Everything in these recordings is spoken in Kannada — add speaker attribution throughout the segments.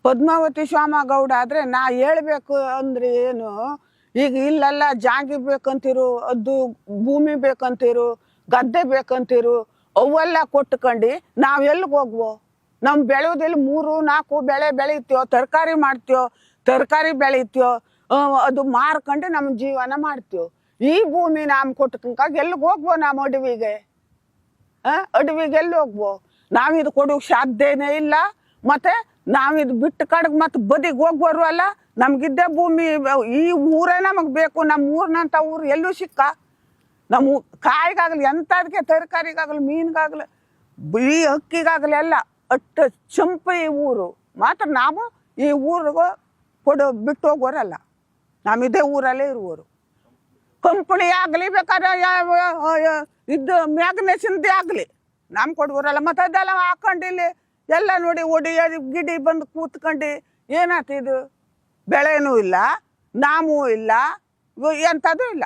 Speaker 1: ಪದ್ಮಾವತಿ ಶ್ಯಾಮಗೌಡ ಆದ್ರೆ ನಾ ಹೇಳ್ಬೇಕು ಅಂದ್ರೆ ಏನು, ಈಗ ಇಲ್ಲೆಲ್ಲ ಜಾಗಿ ಬೇಕಂತಿರು, ಅದು ಭೂಮಿ ಬೇಕಂತಿರು, ಗದ್ದೆ ಬೇಕಂತಿರು, ಅವೆಲ್ಲ ಕೊಟ್ಕೊಂಡು ನಾವ್ ಎಲ್ಲಿಗೆ ಹೋಗ್ವೋ? ನಮ್ ಬೆಳೆಯೋದಿಲ್ಲ 3-4 ಬೆಳೆ ಬೆಳಿತೀವೋ, ತರಕಾರಿ ಮಾಡ್ತೀವೋ, ತರಕಾರಿ ಬೆಳಿತೀವೋ, ಅದು ಮಾರ್ಕೊಂಡು ನಮ್ ಜೀವನ ಮಾಡ್ತೀವೋ. ಈ ಭೂಮಿ ನಾಮ್ ಕೊಟ್ಟಕಾಗ ಎಲ್ಲಿಗೆ ಹೋಗ್ವೋ? ನಾವು ಅಡವಿಗೆ ಅಡವಿಗೆ ಎಲ್ಲಿ ಹೋಗ್ವೋ? ನಾವಿದು ಕೊಡೋಕ್ ಸಾಧ್ಯನೇ ಇಲ್ಲ. ಮತ್ತೆ ನಾವಿದು ಬಿಟ್ಟು ಕಡೆಗೆ ಮತ್ತೆ ಬದಿಗೆ ಹೋಗ್ಬಾರು ಅಲ್ಲ. ನಮ್ಗಿದ್ದೇ ಭೂಮಿ, ಈ ಊರೇ ನಮಗ್ ಬೇಕು. ನಮ್ಮ ಊರ್ನಂತ ಊರು ಎಲ್ಲೂ ಸಿಕ್ಕ. ನಮ್ಮ ಕಾಯಿಗಾಗಲಿ ಎಂಥದಕ್ಕೆ, ತರಕಾರಿಗಾಗಲಿ, ಮೀನಿಗಾಗಲಿ, ಈ ಅಕ್ಕಿಗಾಗಲಿ ಎಲ್ಲ ಅಷ್ಟು ಚಂಪ ಈ ಊರು. ಮಾತ್ರ ನಾವು ಈ ಊರಿಗೂ ಬಿಟ್ಟು ಹೋಗೋರಲ್ಲ. ನಾವಿದೇ ಊರಲ್ಲೇ ಇರುವರು. ಕಂಪನಿ ಆಗಲಿ ಬೇಕಾದ್ರೆ ಇದು ಮ್ಯಾಗ್ನೇಷನ್ದೇ ಆಗಲಿ ನಮ್ ಕೊಡುವರಲ್ಲ. ಮತ್ತೆ ಅದೆಲ್ಲ ಹಾಕೊಂಡಿಲ್ಲಿ ಎಲ್ಲ ನೋಡಿ ಒಡಿ ಗಿಡಿ ಬಂದು ಕೂತ್ಕೊಂಡು ಏನಾಗ್ತಿದು? ಬೆಳೆನೂ ಇಲ್ಲ, ನಾಮೂ ಇಲ್ಲ, ಎಂಥದ್ದು ಇಲ್ಲ.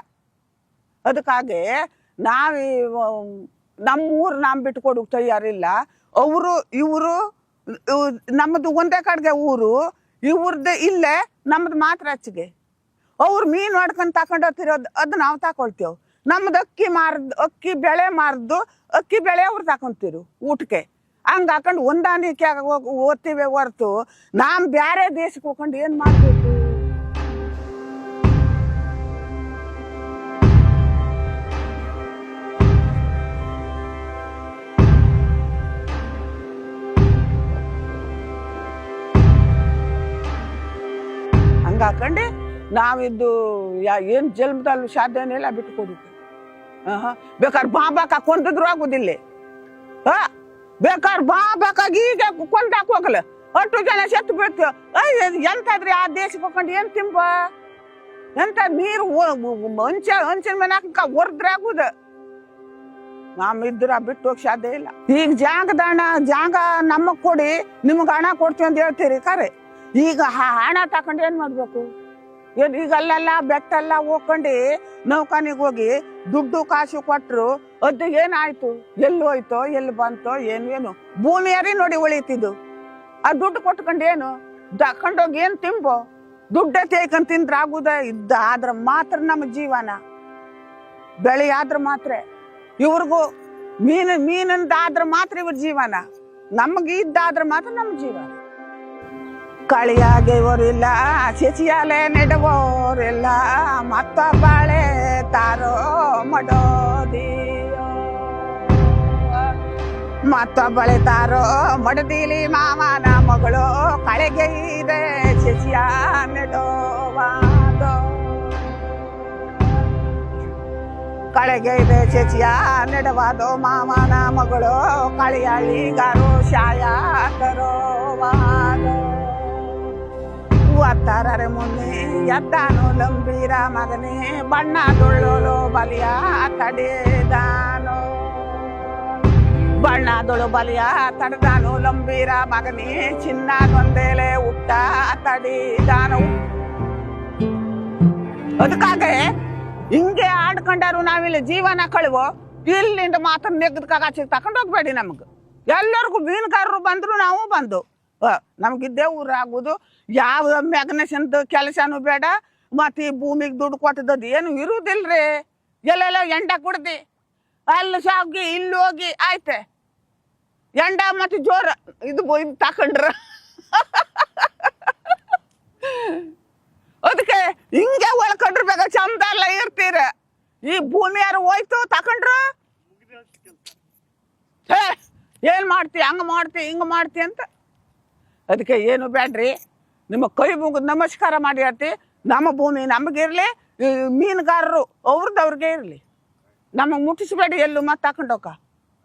Speaker 1: ಅದಕ್ಕಾಗಿ ನಮ್ಮೂರು ನಾವು ಬಿಟ್ಟು ಕೊಡೋಕೆ ತಯಾರಿಲ್ಲ. ಅವರು ಇವರು ನಮ್ಮದು ಒಂದೇ ಕಡೆಗೆ ಊರು, ಇವ್ರದ್ದು ಇಲ್ಲೇ, ನಮ್ಮದು ಮಾತ್ರ ಹಚ್ಚಿಗೆ. ಅವ್ರು ಮೀನು ಹೊಡ್ಕೊಂಡು ತಗೊಂಡು ಹೋಗ್ತಿರೋದು ಅದು ನಾವು ತಗೊಳ್ತೇವೆ. ನಮ್ದು ಅಕ್ಕಿ ಬೆಳೆ ಮಾರ್ದು ಅಕ್ಕಿ ಬೆಳೆ ಅವ್ರು ತಗೊಂತೀರು ಊಟಕ್ಕೆ. ಹಂಗೆ ಹಾಕೊಂಡು ಹೊಂದಾಣಿಕೆ ಓದ್ತೀವಿ ಹೊರ್ತು ನಾವು ಬೇರೆ ದೇಶಕ್ಕೆ ಹೋಗ್ಕೊಂಡು ಏನು ಮಾಡಬೇಕು? ಹಂಗೆ ಹಾಕೊಂಡು ನಾವಿದ್ದು ಏನು ಜನ್ಮದಲ್ಲೂ ಸಾಧ್ಯನೆಲ್ಲ ಬಿಟ್ಟು ಕೊಡುತ್ತೆ. ಬೇಕಾದ್ರೆ ಬಾಬಾಕ ಕೊಂದಿದ್ರು ಆಗುದಿಲ್ಲ. ಬೇಕಾದ್ರೆ ಬಾಬಾಕಾಗಿ ಈಗ ಕೊಂದಾಕ್ ಹೋಗಲ್ಲ. ಅಷ್ಟು ಜನ ಸತ್ತು ಬಿಡ್ತೀವಿ. ಎಂತಾದ್ರಿ ಆ ದೇಶಕ್ಕೆ ಹೋಗ್ಕೊಂಡು ಏನ್ ತಿಂಬ? ಎಂತ ನೀರು ಹಂಚಿನ ಮನೆ ಹಾಕ ಹೊರದ್ರೆ ಆಗುದ. ನಾವಿದ್ರ ಬಿಟ್ಟು ಹೋಗಿ ಸಾಧ್ಯ ಇಲ್ಲ. ಈಗ ಜಾಗ ನಮಗ್ ಕೊಡಿ, ನಿಮ್ಗೆ ಹಣ ಕೊಡ್ತೀವಿ ಅಂತ ಹೇಳ್ತೀರಿ ಖರೆ. ಈಗ ಹಣ ತಕೊಂಡು ಏನ್ ಮಾಡ್ಬೇಕು? ಈಗ ಅಲ್ಲೆಲ್ಲ ಬೆಟ್ಟೆಲ್ಲ ಹೋಗ್ಕೊಂಡು ನೌಕಾನಿಗೆ ಹೋಗಿ ದುಡ್ಡು ಕಾಸು ಕೊಟ್ರು ಅದು ಏನಾಯ್ತು? ಎಲ್ಲಿ ಹೋಯ್ತೋ, ಎಲ್ಲಿ ಬಂತೋ, ಏನು ಭೂಮಿಯಾರಿ ನೋಡಿ ಉಳಿತಿದ್ದು. ಆ ದುಡ್ಡು ಕೊಟ್ಕೊಂಡು ಏನು ತಕೊಂಡೋಗಿ ಏನ್ ತಿಂಬೋ? ದುಡ್ಡೇ ತೇಕೊಂಡ್ ತಿಂದ್ರೆ ಆಗುದ? ಆದ್ರ ಮಾತ್ರ ನಮ್ಮ ಜೀವನ. ಬೆಳೆ ಆದ್ರ ಮಾತ್ರ ಇವ್ರಿಗೂ ಮೀನಿಂದ ಆದ್ರ ಮಾತ್ರ ಇವ್ರ ಜೀವನ. ನಮ್ಗೆ ಇದ್ದಾದ್ರ ಮಾತ್ರ ನಮ್ಮ ಜೀವನ. ಕಳಿಯಾಗೆಯವರಿಲ್ಲ, ಶಶಿಯಾಲೆ ನೆಡುವವರಿಲ್ಲ, ಮತ್ತ ಬಾಳೆ ತಾರೋ ಮಡೋದಿಯೋ, ಮತ್ತ ಬಳೆ ತಾರೋ ಮಡದಿಲಿ ಮಾವನ ಮಗಳು, ಕಳೆಗೆ ಇದೆ ಶಶಿಯ ನೆಡುವಾದೋ, ಕಳೆಗೆ ಇದೆ ಶಶಿಯ ನೆಡುವಾದೋ ಮಾವನ ಮಗಳು, ಕಳಿಯಾಳಿಗಾರು ಶಾಯ ತರೋವಾದೋ. ಅತ್ತಾರರೆ ಮುನ್ನೆ ಎದ್ದಾನು ಲಂಬೀರ ಮಗನೇ, ಬಣ್ಣ ದೊಳ್ಳೋಲು ಬಲಿಯ ತಡೆದಾನು, ಬಣ್ಣದೊಳು ಬಲಿಯ ತಡೆದಾನು ಲಂಬೀರ ಮಗನೇ, ಚಿನ್ನದೊಂದೇಲೆ ಹುಟ್ಟ ತಡಿದಾನು. ಅದಕ್ಕಾಗೆ ಹಿಂಗೆ ಆಡ್ಕೊಂಡಾರು ನಾವಿಲ್ಲಿ ಜೀವನ ಕಳುವೋ. ಇಲ್ಲಿಂದ ಮಾತ್ರ ನೆಗದಕ್ಕಾಗ ತಗೊಂಡು ಹೋಗ್ಬೇಡಿ. ನಮ್ಗೆ ಎಲ್ಲರಿಗೂ ಮೀನುಗಾರರು ಬಂದ್ರು ನಾವು ಬಂದು ನಮ್ಗಿದ್ದೇ ಊರಾಗುದು. ಯಾವ ಮ್ಯಾಗ್ನೇಷನ್ದು ಕೆಲಸನೂ ಬೇಡ. ಮತ್ತೆ ಈ ಭೂಮಿಗೆ ದುಡ್ಡು ಕೊಟ್ಟದ್ದು ಏನು ಇರುವುದಿಲ್ರಿ. ಎಲ್ಲೆಲ್ಲ ಎಂಡ ಕುಡ್ದಿ ಅಲ್ಲಿ ಸಾಗಿ ಇಲ್ಲಿ ಹೋಗಿ ಆಯ್ತೆ ಎಂಡ ಮತ್ತೆ ಜೋರ ಇದು ತಕೊಂಡ್ರ. ಅದಕ್ಕೆ ಹಿಂಗೆ ಒಳ್ಕೊಂಡ್ರ ಬೇಗ ಚಂದ ಎಲ್ಲ ಇರ್ತೀರ. ಈ ಭೂಮಿ ಯಾರು ಹೋಯ್ತು ತಕೊಂಡ್ರು ಏನ್ ಮಾಡ್ತಿ, ಹಂಗ ಮಾಡ್ತಿ, ಹಿಂಗ ಮಾಡ್ತಿ ಅಂತ. ಅದಕ್ಕೆ ಏನು ಬೇಡ್ರಿ, ನಿಮ್ಮ ಕೈ ಮುಗಿದು ನಮಸ್ಕಾರ ಮಾಡಿ ಹೇಳ್ತಿ. ನಮ್ಮ ಭೂಮಿ ನಮಗಿರ್ಲಿ, ಮೀನುಗಾರರು ಅವ್ರದ್ದು ಅವ್ರಿಗೆ ಇರಲಿ. ನಮಗೆ ಮುಟ್ಟಿಸ್ಬೇಡಿ ಎಲ್ಲೂ ಮತ್ತೆ ತಕೊಂಡೋಕ.